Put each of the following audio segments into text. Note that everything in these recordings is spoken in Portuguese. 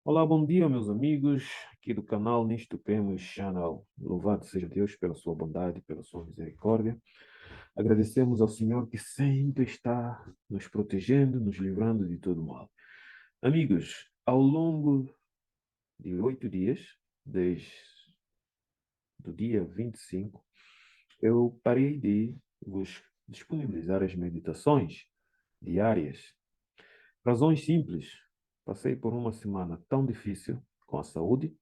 Olá, bom dia, meus amigos, aqui do canal Nisto Temos Channel. Louvado seja Deus pela sua bondade, pela sua misericórdia. Agradecemos ao Senhor que sempre está nos protegendo, nos livrando de todo mal. Amigos, ao longo de 8 dias, desde o dia 25, eu parei de vos disponibilizar as meditações diárias. Razões simples. Passei por uma semana tão difícil com a saúde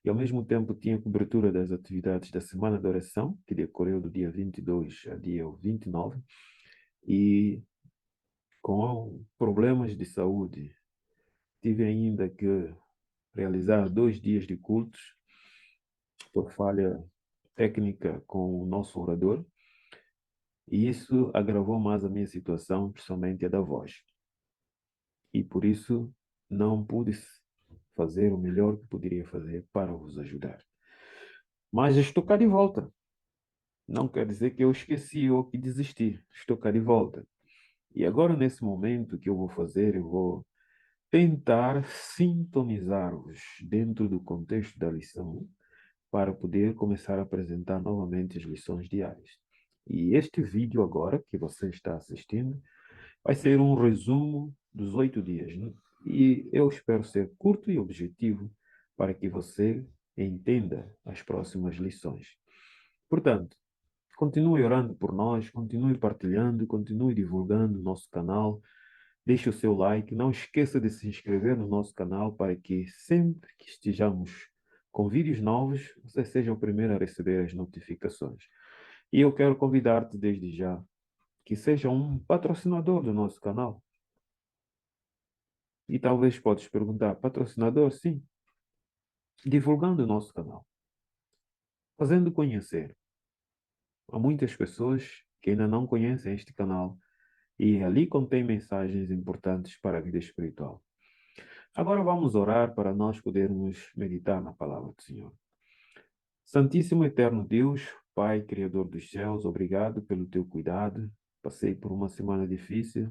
e, ao mesmo tempo, tinha cobertura das atividades da Semana de Oração, que decorreu do dia 22 a dia 29, e com problemas de saúde, tive ainda que realizar 2 dias de cultos por falha técnica com o nosso orador, e isso agravou mais a minha situação, principalmente a da voz. E por isso não pude fazer o melhor que poderia fazer para vos ajudar. Mas estou cá de volta. Não quer dizer que eu esqueci ou que desisti. Estou cá de volta. E agora, nesse momento, o que eu vou fazer, eu vou tentar sintonizar-vos dentro do contexto da lição para poder começar a apresentar novamente as lições diárias. E este vídeo agora que você está assistindo vai ser um resumo dos 8 dias, né? E eu espero ser curto e objetivo para que você entenda as próximas lições. Portanto, continue orando por nós, continue partilhando, continue divulgando o nosso canal. Deixe o seu like. Não esqueça de se inscrever no nosso canal para que sempre que estejamos com vídeos novos, você seja o primeiro a receber as notificações. E eu quero convidar-te desde já que seja um patrocinador do nosso canal. E talvez podes perguntar, patrocinador? Sim. Divulgando o nosso canal, fazendo conhecer. Há muitas pessoas que ainda não conhecem este canal e ali contém mensagens importantes para a vida espiritual. Agora vamos orar para nós podermos meditar na palavra do Senhor. Santíssimo eterno Deus, Pai, Criador dos céus, obrigado pelo teu cuidado. Passei por uma semana difícil,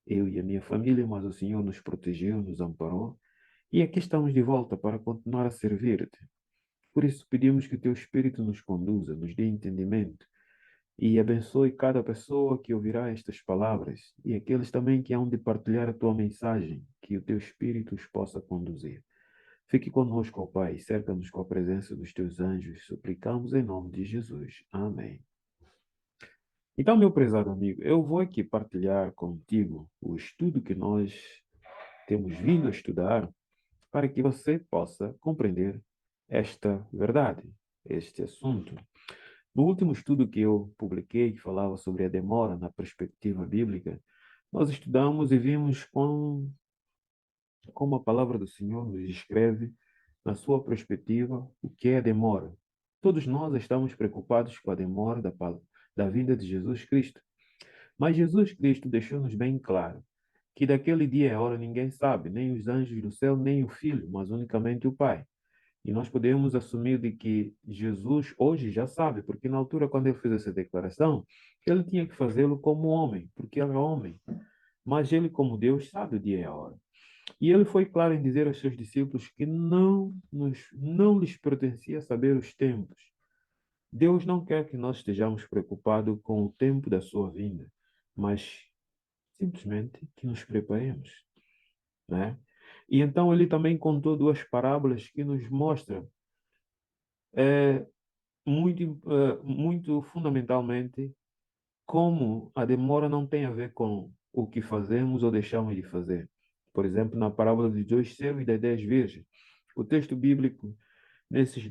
eu e a minha família, mas o Senhor nos protegeu, nos amparou. E aqui estamos de volta para continuar a servir-te. Por isso pedimos que o teu Espírito nos conduza, nos dê entendimento e abençoe cada pessoa que ouvirá estas palavras e aqueles também que hão de partilhar a tua mensagem, que o teu Espírito os possa conduzir. Fique conosco, ó Pai, cerca-nos com a presença dos teus anjos, suplicamos em nome de Jesus. Amém. Então, meu prezado amigo, eu vou aqui partilhar contigo o estudo que nós temos vindo a estudar para que você possa compreender esta verdade, este assunto. No último estudo que eu publiquei, que falava sobre a demora na perspectiva bíblica, nós estudamos e vimos como a palavra do Senhor nos descreve, na sua perspectiva, o que é a demora. Todos nós estamos preocupados com a demora da vinda de Jesus Cristo. Mas Jesus Cristo deixou-nos bem claro que daquele dia e hora ninguém sabe, nem os anjos do céu, nem o Filho, mas unicamente o Pai. E nós podemos assumir de que Jesus hoje já sabe, porque na altura, quando ele fez essa declaração, ele tinha que fazê-lo como homem, porque era homem. Mas ele, como Deus, sabe o dia e a hora. E ele foi claro em dizer aos seus discípulos que não lhes pertencia saber os tempos. Deus não quer que nós estejamos preocupados com o tempo da sua vinda, mas simplesmente que nos preparemos, né? E então ele também contou duas parábolas que nos mostram é, muito fundamentalmente como a demora não tem a ver com o que fazemos ou deixamos de fazer. Por exemplo, na parábola dos 2 servos e das 10 virgens, o texto bíblico nessas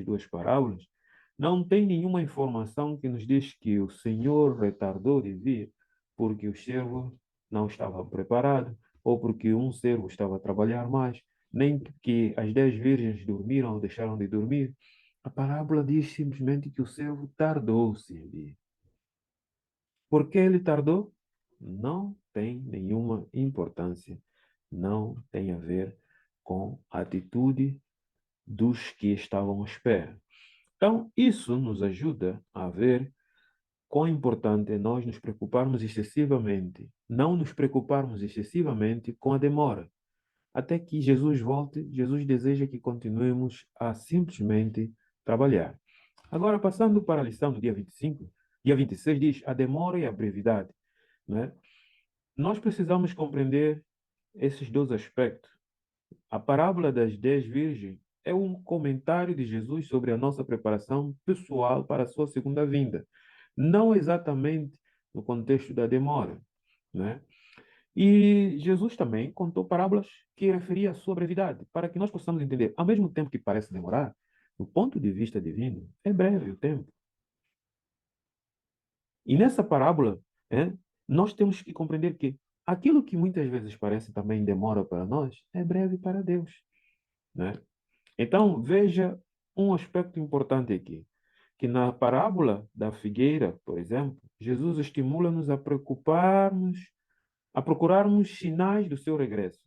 duas parábolas não tem nenhuma informação que nos diz que o Senhor retardou de vir porque o servo não estava preparado ou porque um servo estava a trabalhar mais, nem que as 10 virgens dormiram ou deixaram de dormir. A parábola diz simplesmente que o servo tardou-se em vir. Por que ele tardou? Não tem nenhuma importância. Não tem a ver com a atitude dos que estavam à espera. Então, isso nos ajuda a ver quão importante é nós nos preocuparmos excessivamente, não nos preocuparmos excessivamente com a demora. até que Jesus volte, Jesus deseja que continuemos a simplesmente trabalhar. Agora, passando para a lição do dia 25, dia 26 diz a demora e a brevidade, né? Nós precisamos compreender esses dois aspectos. A parábola das 10 virgens é um comentário de Jesus sobre a nossa preparação pessoal para a sua segunda vinda, não exatamente no contexto da demora, né? E Jesus também contou parábolas que referiam à sua brevidade, para que nós possamos entender, ao mesmo tempo que parece demorar, do ponto de vista divino, é breve o tempo. E nessa parábola, nós temos que compreender que aquilo que muitas vezes parece também demora para nós, é breve para Deus, né? Então, veja um aspecto importante aqui, que na parábola da figueira, por exemplo, Jesus estimula-nos a preocuparmos, a procurarmos sinais do seu regresso.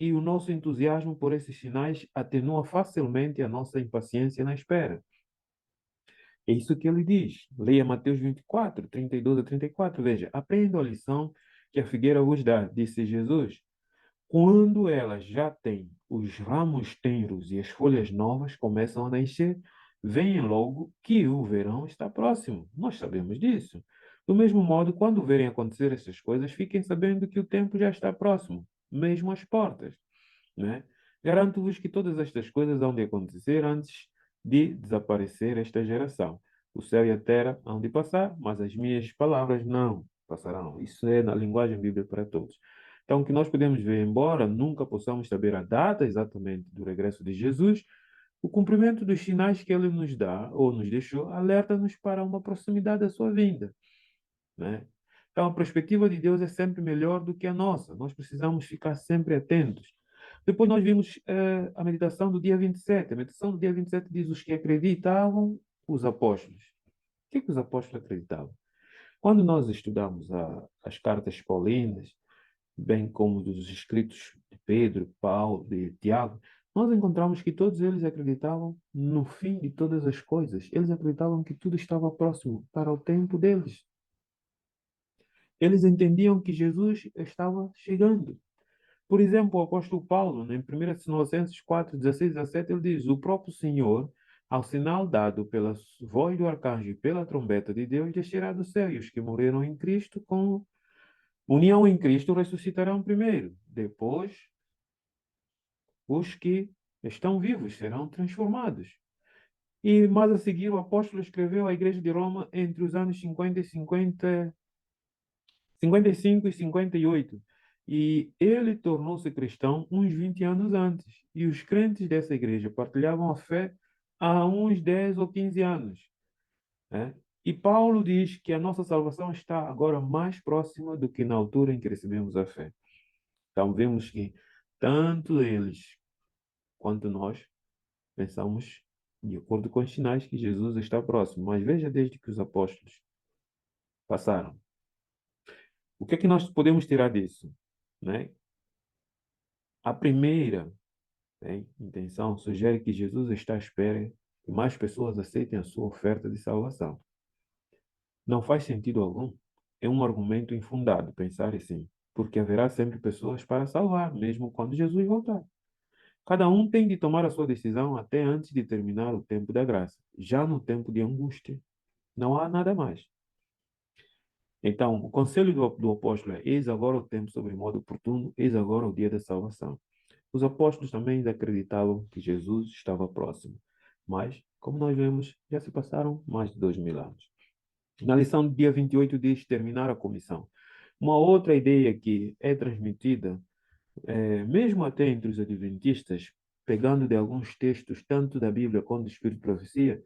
E o nosso entusiasmo por esses sinais atenua facilmente a nossa impaciência na espera. É isso que ele diz. Leia Mateus 24, 32 a 34. Veja, aprenda a lição que a figueira vos dá, disse Jesus. Quando ela já tem os ramos tenros e as folhas novas começam a nascer, venha logo que o verão está próximo. Nós sabemos disso. Do mesmo modo, quando verem acontecer essas coisas, fiquem sabendo que o tempo já está próximo, mesmo às portas, né? Garanto-vos que todas estas coisas hão de acontecer antes de desaparecer esta geração. O céu e a terra hão de passar, mas as minhas palavras não passarão. Isso é na linguagem bíblica para todos. Então, o que nós podemos ver, embora nunca possamos saber a data exatamente do regresso de Jesus, o cumprimento dos sinais que ele nos dá ou nos deixou alerta-nos para uma proximidade da sua vinda, né? Então, a perspectiva de Deus é sempre melhor do que a nossa. Nós precisamos ficar sempre atentos. Depois nós vimos a meditação do dia 27. A meditação do dia 27 diz os que acreditavam, os apóstolos. O que os apóstolos acreditavam? Quando nós estudamos as cartas paulinas, bem como dos escritos de Pedro, Paulo, de Tiago, nós encontramos que todos eles acreditavam no fim de todas as coisas. Eles acreditavam que tudo estava próximo para o tempo deles. Eles entendiam que Jesus estava chegando. Por exemplo, o apóstolo Paulo, em 1 Tessalonicenses 4, 16 a 17, ele diz: o próprio Senhor, ao sinal dado pela voz do arcanjo e pela trombeta de Deus, descerá do céu, e os que morreram em Cristo, com união em Cristo, ressuscitarão primeiro. Depois, os que estão vivos serão transformados. E mais a seguir, o apóstolo escreveu à igreja de Roma entre os anos 50 e 55 e 58. E ele tornou-se cristão uns 20 anos antes. E os crentes dessa igreja partilhavam a fé há uns 10 ou 15 anos, né? E Paulo diz que a nossa salvação está agora mais próxima do que na altura em que recebemos a fé. Então vemos que tanto eles quanto nós pensamos de acordo com os sinais que Jesus está próximo. Mas veja desde que os apóstolos passaram. O que é que nós podemos tirar disso, né? A primeira, né, intenção sugere que Jesus está à espera que mais pessoas aceitem a sua oferta de salvação. Não faz sentido algum. É um argumento infundado pensar assim, porque haverá sempre pessoas para salvar, mesmo quando Jesus voltar. Cada um tem de tomar a sua decisão até antes de terminar o tempo da graça. Já no tempo de angústia, não há nada mais. Então, o conselho do apóstolo é: eis agora o tempo sobre modo oportuno, eis agora o dia da salvação. Os apóstolos também acreditavam que Jesus estava próximo, mas, como nós vemos, já se passaram mais de 2000 anos. Na lição do dia 28 diz terminar a comissão. Uma outra ideia que é transmitida, mesmo até entre os adventistas, pegando de alguns textos, tanto da Bíblia quanto do Espírito de Profecia,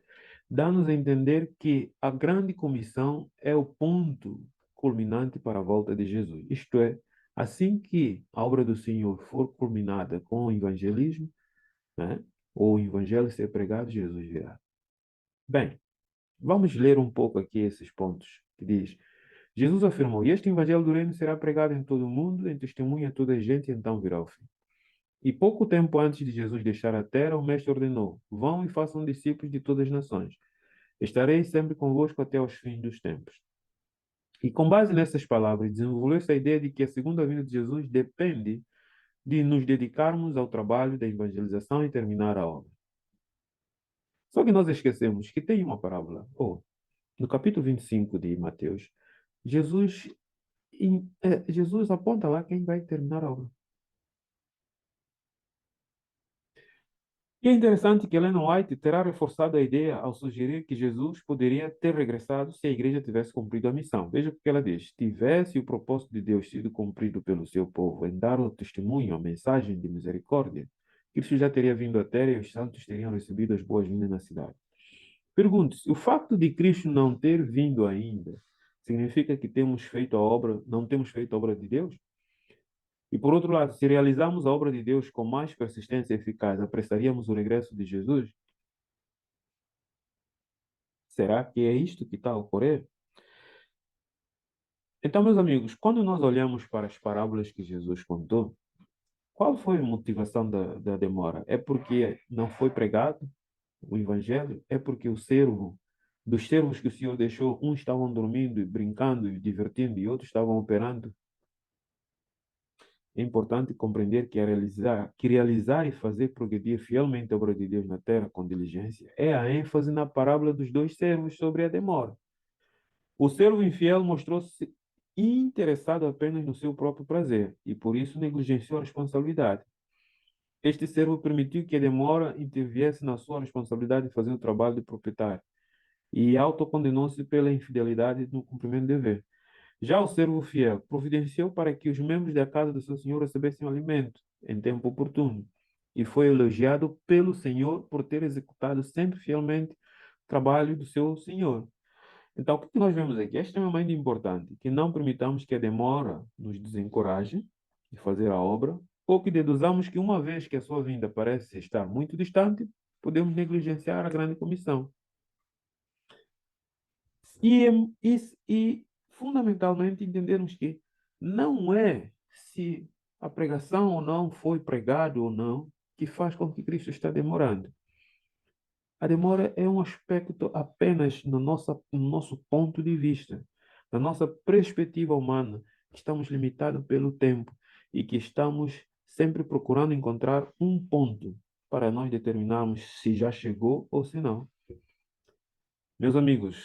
dá-nos a entender que a grande comissão é o ponto culminante para a volta de Jesus. Isto é, assim que a obra do Senhor for culminada com o evangelismo, né, ou o evangelho ser pregado, Jesus virá. Bem, vamos ler um pouco aqui esses pontos que diz: Jesus afirmou: e este evangelho do reino será pregado em todo o mundo, em testemunha a toda a gente, e então virá o fim. E pouco tempo antes de Jesus deixar a terra, o Mestre ordenou: vão e façam discípulos de todas as nações. Estarei sempre convosco até aos fins dos tempos. E com base nessas palavras, desenvolveu-se a ideia de que a segunda vinda de Jesus depende de nos dedicarmos ao trabalho da evangelização e terminar a obra. Só que nós esquecemos que tem uma parábola. No capítulo 25 de Mateus, Jesus, Jesus aponta lá quem vai terminar a obra. E é interessante que Ellen White terá reforçado a ideia ao sugerir que Jesus poderia ter regressado se a igreja tivesse cumprido a missão. Veja o que ela diz: tivesse o propósito de Deus sido cumprido pelo seu povo em dar o testemunho, a mensagem de misericórdia, Cristo já teria vindo à terra e os santos teriam recebido as boas-vindas na cidade. Pergunte-se: o facto de Cristo não ter vindo ainda significa que temos feito a obra, não temos feito a obra de Deus? E por outro lado, se realizarmos a obra de Deus com mais persistência e eficaz, apressaríamos o regresso de Jesus? Será que é isto que está a ocorrer? Então, meus amigos, quando nós olhamos para as parábolas que Jesus contou, qual foi a motivação da demora? É porque não foi pregado o evangelho? É porque dos servos que o Senhor deixou, uns estavam dormindo e brincando e divertindo e outros estavam operando? É importante compreender que realizar e fazer progredir fielmente a obra de Deus na terra com diligência é a ênfase na parábola dos dois servos sobre a demora. O servo infiel mostrou-se interessado apenas no seu próprio prazer e por isso negligenciou a responsabilidade. Este servo permitiu que a demora interviesse na sua responsabilidade de fazer o trabalho de proprietário e autocondenou-se pela infidelidade no cumprimento do dever. Já o servo fiel providenciou para que os membros da casa do seu senhor recebessem alimento em tempo oportuno e foi elogiado pelo Senhor por ter executado sempre fielmente o trabalho do seu senhor. Então, o que nós vemos aqui é extremamente importante que não permitamos que a demora nos desencoraje de fazer a obra ou que deduzamos que uma vez que a sua vinda parece estar muito distante, podemos negligenciar a grande comissão. E, fundamentalmente, entendermos que não é se a pregação ou não foi pregado ou não que faz com que Cristo está demorando. A demora é um aspecto apenas no nosso ponto de vista, na nossa perspectiva humana, que estamos limitados pelo tempo e que estamos sempre procurando encontrar um ponto para nós determinarmos se já chegou ou se não. Meus amigos,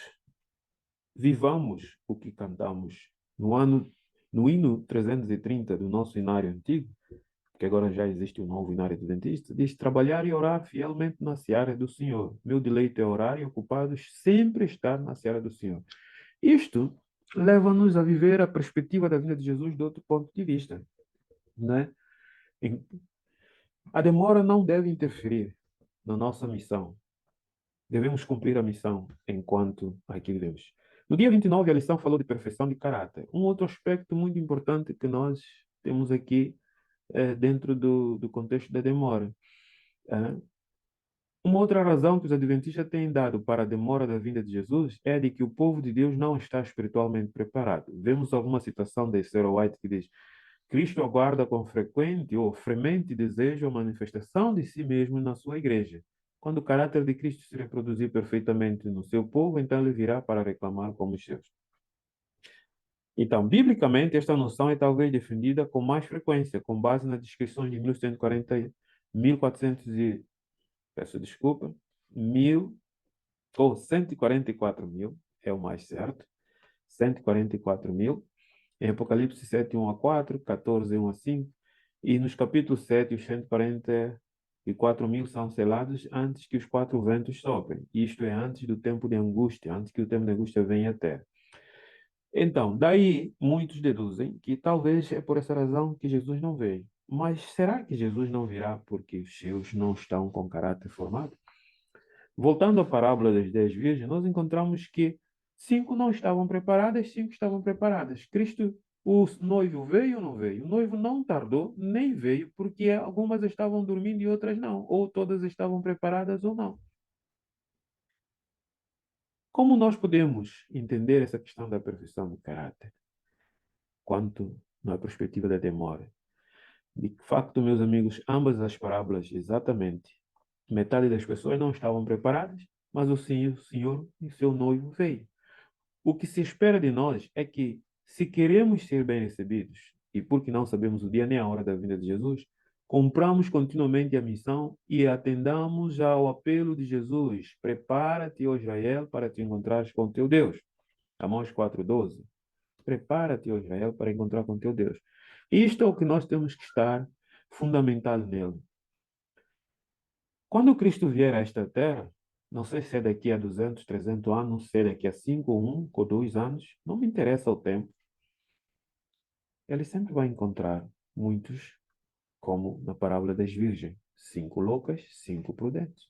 vivamos o que cantamos no hino 330 do nosso inário antigo, que agora já existe um novo inário adventista, diz: trabalhar e orar fielmente na seara do Senhor. Meu deleite é orar e ocupados sempre estar na seara do Senhor. Isto leva-nos a viver a perspectiva da vinda de Jesus de outro ponto de vista, né? A demora não deve interferir na nossa missão. Devemos cumprir a missão enquanto aqui vivemos. No dia 29, a lição falou de perfeição de caráter. Um outro aspecto muito importante que nós temos aqui dentro do contexto da demora. É, uma outra razão que os adventistas têm dado para a demora da vinda de Jesus é de que o povo de Deus não está espiritualmente preparado. Vemos alguma citação de Sarah White que diz: Cristo aguarda com frequente ou fremente desejo a manifestação de si mesmo na sua igreja. Quando o caráter de Cristo se reproduzir perfeitamente no seu povo, então ele virá para reclamar como os seus. Então, biblicamente, esta noção é talvez defendida com mais frequência, com base nas descrições de 1140, 1400 peço desculpa, 1000 ou 144.000, é o mais certo, 144.000, em Apocalipse 7, 1 a 4, 14, 1 a 5, e nos capítulos 7, os 144.000 são selados antes que os quatro ventos soprem. Isto é, antes do tempo de angústia, antes que o tempo de angústia venha à terra. Então, daí muitos deduzem que talvez é por essa razão que Jesus não veio. Mas será que Jesus não virá porque os seus não estão com caráter formado? Voltando à parábola das 10 virgens, nós encontramos que 5 não estavam preparadas, 5 estavam preparadas. Cristo, o noivo veio ou não veio? O noivo não tardou, nem veio, porque algumas estavam dormindo e outras não, ou todas estavam preparadas ou não. Como nós podemos entender essa questão da perfeição do caráter, quanto na perspectiva da demora? De facto, meus amigos, ambas as parábolas, exatamente, metade das pessoas não estavam preparadas, mas o Senhor e seu noivo veio. O que se espera de nós é que, se queremos ser bem recebidos, e porque não sabemos o dia nem a hora da vinda de Jesus, compramos continuamente a missão e atendamos ao apelo de Jesus. Prepara-te, ó Israel, para te encontrares com teu Deus. Amós 4:12. Prepara-te, ó Israel, para encontrar com teu Deus. Isto é o que nós temos que estar fundamentado nele. Quando Cristo vier a esta terra, não sei se é daqui a 200, 300 anos, não sei, daqui a 5, ou 1 ou 2 anos, não me interessa o tempo. Ele sempre vai encontrar muitos, como na parábola das virgens, 5 loucas, 5 prudentes.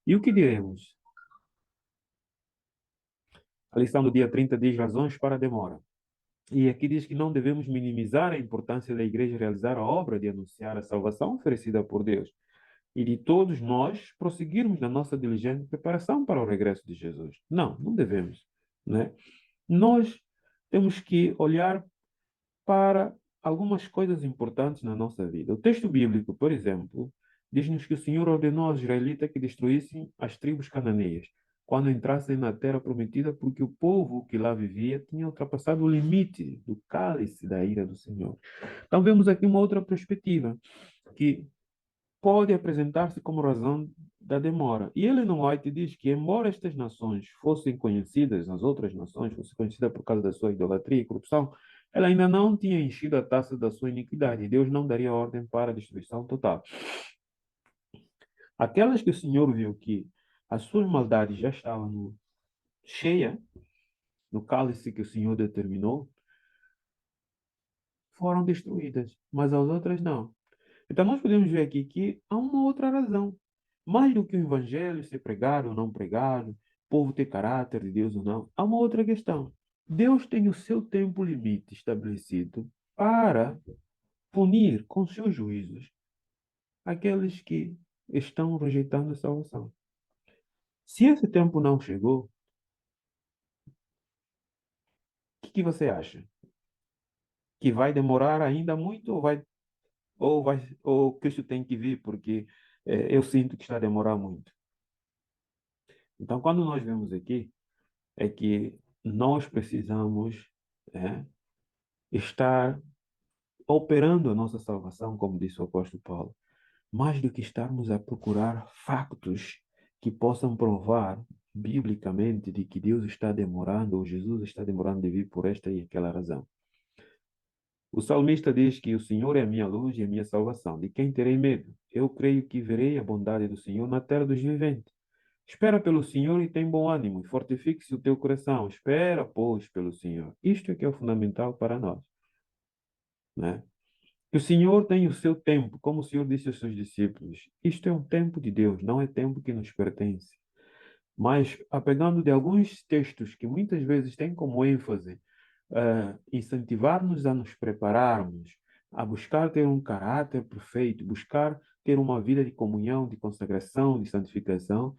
E o que diremos? A lição do dia 30 diz razões para a demora. E aqui diz que não devemos minimizar a importância da igreja realizar a obra de anunciar a salvação oferecida por Deus e de todos nós prosseguirmos na nossa diligente preparação para o regresso de Jesus. Não, não devemos, né? Nós temos que olhar para algumas coisas importantes na nossa vida. O texto bíblico, por exemplo, diz-nos que o Senhor ordenou aos israelitas que destruíssem as tribos cananeias quando entrassem na terra prometida, porque o povo que lá vivia tinha ultrapassado o limite do cálice da ira do Senhor. Então vemos aqui uma outra perspectiva que pode apresentar-se como razão da demora. E Ellen White diz que, embora estas nações fossem conhecidas, as outras nações fossem conhecidas por causa da sua idolatria e corrupção, ela ainda não tinha enchido a taça da sua iniquidade. E Deus não daria ordem para a destruição total. Aquelas que o Senhor viu que as suas maldades já estavam cheia no cálice que o Senhor determinou, foram destruídas, mas as outras não. Então, nós podemos ver aqui que há uma outra razão. Mais do que o evangelho ser pregado ou não pregado, o povo ter caráter de Deus ou não, há uma outra questão. Deus tem o seu tempo limite estabelecido para punir com seus juízos aqueles que estão rejeitando a salvação. Se esse tempo não chegou, o que você acha? Que vai demorar ainda muito ou Cristo tem que vir porque eu sinto que está a demorar muito. Então, quando nós vemos aqui, é que nós precisamos estar operando a nossa salvação, como disse o apóstolo Paulo, mais do que estarmos a procurar factos que possam provar biblicamente de que Deus está demorando ou Jesus está demorando de vir por esta e aquela razão. O salmista diz que o Senhor é a minha luz e a minha salvação. De quem terei medo? Eu creio que verei a bondade do Senhor na terra dos viventes. Espera pelo Senhor e tem bom ânimo, e fortifique-se o teu coração. Espera, pois, pelo Senhor. Isto é que é o fundamental para nós, né? Que o Senhor tem o seu tempo, como o Senhor disse aos seus discípulos. Isto é um tempo de Deus, não é tempo que nos pertence. Mas, apegando de alguns textos que muitas vezes têm como ênfase incentivar-nos a nos prepararmos, a buscar ter um caráter perfeito, buscar ter uma vida de comunhão, de consagração, de santificação,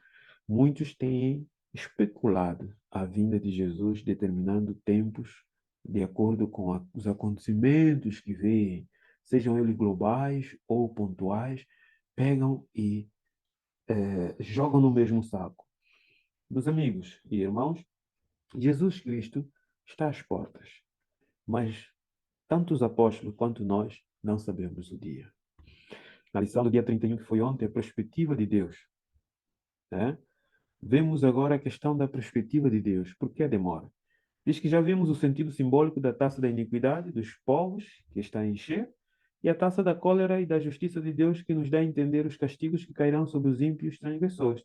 muitos têm especulado a vinda de Jesus, determinando tempos de acordo com os acontecimentos que veem, sejam eles globais ou pontuais, pegam e jogam no mesmo saco. Meus amigos e irmãos, Jesus Cristo está às portas, mas tanto os apóstolos quanto nós não sabemos o dia. Na lição do dia 31, que foi ontem, a perspectiva de Deus, né? Vemos agora a questão da perspectiva de Deus. Por que a demora? Diz que já vimos o sentido simbólico da taça da iniquidade dos povos, que está a encher, e a taça da cólera e da justiça de Deus, que nos dá a entender os castigos que cairão sobre os ímpios transgressores.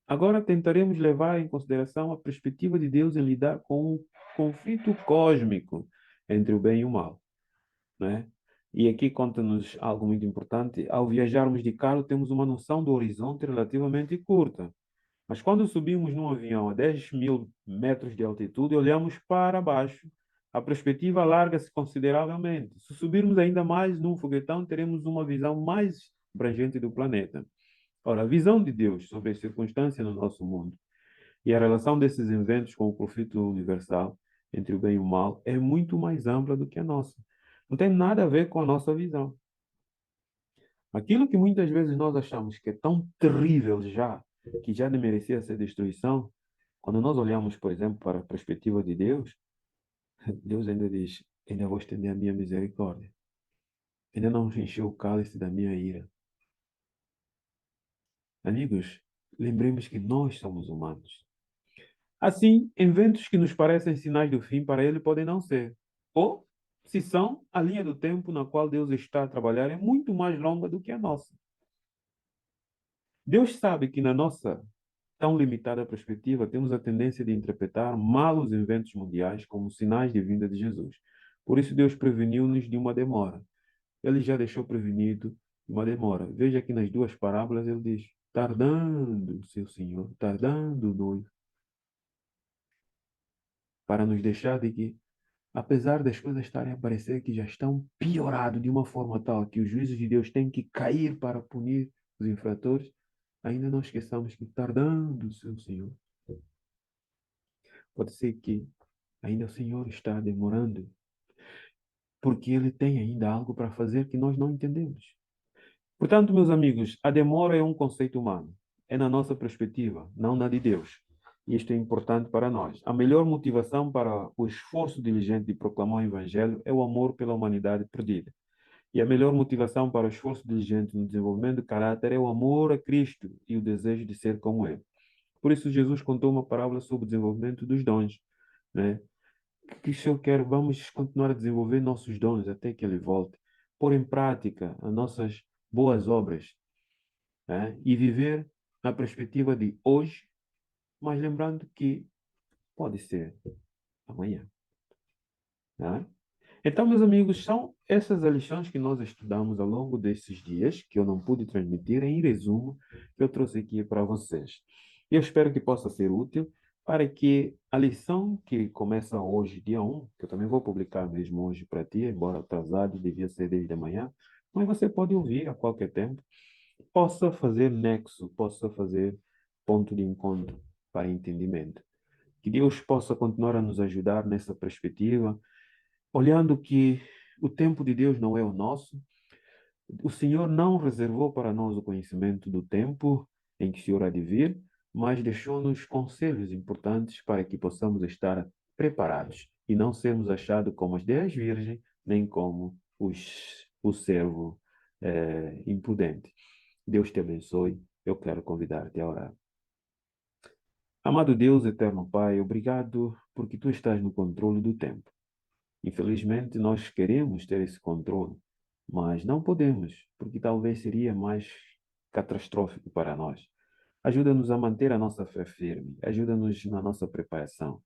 Agora tentaremos levar em consideração a perspectiva de Deus em lidar com o conflito cósmico entre o bem e o mal, né? E aqui conta-nos algo muito importante. Ao viajarmos de carro, temos uma noção do horizonte relativamente curta. Mas quando subimos num avião a 10.000 metros de altitude, olhamos para baixo. A perspectiva alarga-se consideravelmente. Se subirmos ainda mais num foguetão, teremos uma visão mais abrangente do planeta. Ora, a visão de Deus sobre as circunstâncias no nosso mundo e a relação desses eventos com o conflito universal entre o bem e o mal é muito mais ampla do que a nossa. Não tem nada a ver com a nossa visão. Aquilo que muitas vezes nós achamos que é tão terrível já, que já merecia ser destruição, quando nós olhamos, por exemplo, para a perspectiva de Deus, Deus ainda diz: ainda vou estender a minha misericórdia. Ainda não encheu o cálice da minha ira. Amigos, lembremos que nós somos humanos. Assim, eventos que nos parecem sinais do fim para ele podem não ser. Ou, se são, a linha do tempo na qual Deus está a trabalhar é muito mais longa do que a nossa. Deus sabe que na nossa tão limitada perspectiva temos a tendência de interpretar mal os eventos mundiais como sinais de vinda de Jesus. Por isso Deus preveniu-nos de uma demora. Ele já deixou prevenido de uma demora. Veja que nas duas parábolas ele diz: tardando, seu Senhor, tardando o noivo, para nos deixar de que, apesar das coisas estarem a parecer que já estão piorado de uma forma tal que os juízos de Deus têm que cair para punir os infratores, ainda não esqueçamos que tardando, seu Senhor, pode ser que ainda o Senhor está demorando, porque Ele tem ainda algo para fazer que nós não entendemos. Portanto, meus amigos, a demora é um conceito humano. É na nossa perspectiva, não na de Deus. E isto é importante para nós. A melhor motivação para o esforço diligente de proclamar o Evangelho é o amor pela humanidade perdida. E a melhor motivação para o esforço diligente no desenvolvimento do caráter é o amor a Cristo e o desejo de ser como Ele. Por isso, Jesus contou uma parábola sobre o desenvolvimento dos dons, né? Que o Senhor quer, vamos continuar a desenvolver nossos dons até que Ele volte, pôr em prática as nossas boas obras, né? E viver na perspectiva de hoje, mas lembrando que pode ser amanhã, né? Então, meus amigos, são essas as lições que nós estudamos ao longo desses dias, que eu não pude transmitir, em resumo, que eu trouxe aqui para vocês. Eu espero que possa ser útil para que a lição que começa hoje, dia 1, que eu também vou publicar mesmo hoje para ti, embora atrasado, devia ser desde amanhã, mas você pode ouvir a qualquer tempo, possa fazer nexo, possa fazer ponto de encontro para entendimento. Que Deus possa continuar a nos ajudar nessa perspectiva, olhando que o tempo de Deus não é o nosso, o Senhor não reservou para nós o conhecimento do tempo em que o Senhor há de vir, mas deixou-nos conselhos importantes para que possamos estar preparados e não sermos achados como as 10 virgens, nem como o servo imprudente. Deus te abençoe. Eu quero convidar-te a orar. Amado Deus, eterno Pai, obrigado porque tu estás no controle do tempo. Infelizmente, nós queremos ter esse controle, mas não podemos, porque talvez seria mais catastrófico para nós. Ajuda-nos a manter a nossa fé firme, ajuda-nos na nossa preparação.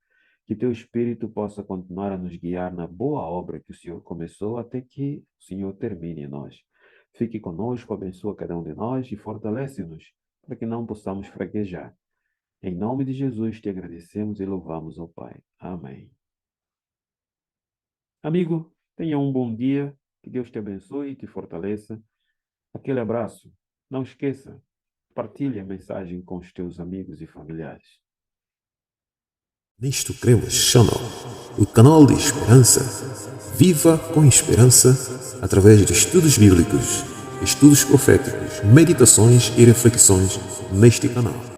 Que teu Espírito possa continuar a nos guiar na boa obra que o Senhor começou até que o Senhor termine em nós. Fique conosco, abençoa cada um de nós e fortalece-nos para que não possamos fraquejar. Em nome de Jesus te agradecemos e louvamos ao Pai. Amém. Amigo, tenha um bom dia, que Deus te abençoe e te fortaleça. Aquele abraço. Não esqueça, partilhe a mensagem com os teus amigos e familiares. Nisto Cremos Channel, o canal de esperança. Viva com esperança através de estudos bíblicos, estudos proféticos, meditações e reflexões neste canal.